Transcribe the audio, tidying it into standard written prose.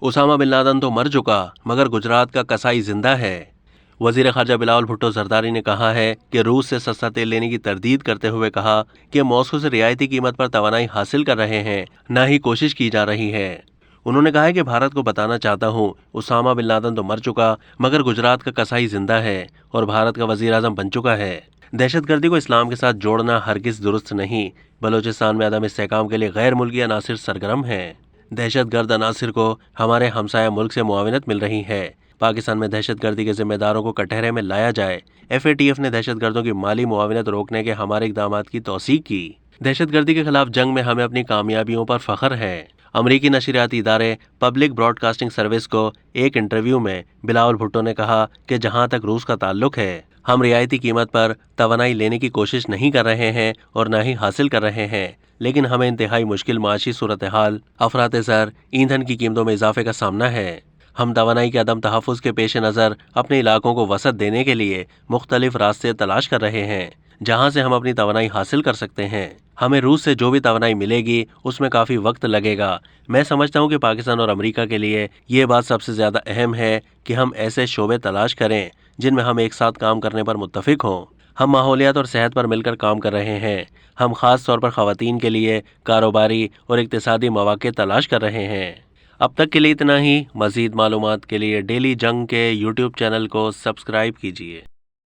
Usama bin Laden तो मर चुका मगर गुजरात का कसाई जिंदा है। वजीर खारजा बिलावल भुट्टो जरदारी ने कहा है कि रूस से सस्ता तेल लेने की तरदीद करते हुए कहा कि मॉस्को से रियायती कीमत पर तवानाई हासिल कर रहे हैं, न ही कोशिश की जा रही है। उन्होंने कहा है कि भारत को बताना चाहता हूँ, उसामा बिन लादेन तो मर चुका मगर गुजरात का कसाई जिंदा है और भारत का वजीर आजम बन चुका है। दहशतगर्दी को इस्लाम के साथ जोड़ना हरगिज दुरुस्त नहीं। बलोचिस्तान में अदम इस्तेहकाम के लिए गैर मुल्की अनासिर सरगर्म हैं। दहशतगर्द अनासिर को हमारे हमसाया मुल्क से मुआविनत मिल रही है। पाकिस्तान में दहशतगर्दी के जिम्मेदारों को कटहरे में लाया जाए। FATF ने दहशतगर्दों की माली मुआविनत रोकने के हमारे इक़दामात की तौसीक की। दहशतगर्दी के खिलाफ जंग में हमें अपनी कामयाबियों पर फख्र है। अमरीकी नशरियाती इदारे पब्लिक ब्रॉडकास्टिंग सर्विस को एक इंटरव्यू में बिलावल भुट्टो ने कहा कि जहां तक रूस का ताल्लुक है, हम रियायती कीमत पर तवानाई लेने की कोशिश नहीं कर रहे हैं और न ही हासिल कर रहे हैं, लेकिन हमें इंतहाई मुश्किल माशी सूरत हाल, अफरात ज़र, ईंधन की कीमतों में इजाफे का सामना है। हम तवानाई के अदम तहफ़्फ़ुज़ के पेश नज़र अपने इलाकों को वसअत देने के लिए मुख्तलिफ रास्ते तलाश कर रहे हैं जहां से हम अपनी तवानाई हासिल कर सकते हैं। हमें रूस से जो भी तवानाई मिलेगी उसमें काफ़ी वक्त लगेगा। मैं समझता हूं कि पाकिस्तान और अमेरिका के लिए ये बात सबसे ज़्यादा अहम है कि हम ऐसे शोबे तलाश करें जिनमें हम एक साथ काम करने पर मुत्तफिक हों। हम माहौलियात और सेहत पर मिलकर काम कर रहे हैं। हम ख़ास तौर पर ख़वातीन के लिए कारोबारी और इक़्तिसादी मौक़े तलाश कर रहे हैं। अब तक के लिए इतना ही। मज़ीद मालूमात के लिए डेली जंग के YouTube चैनल को सब्सक्राइब कीजिए।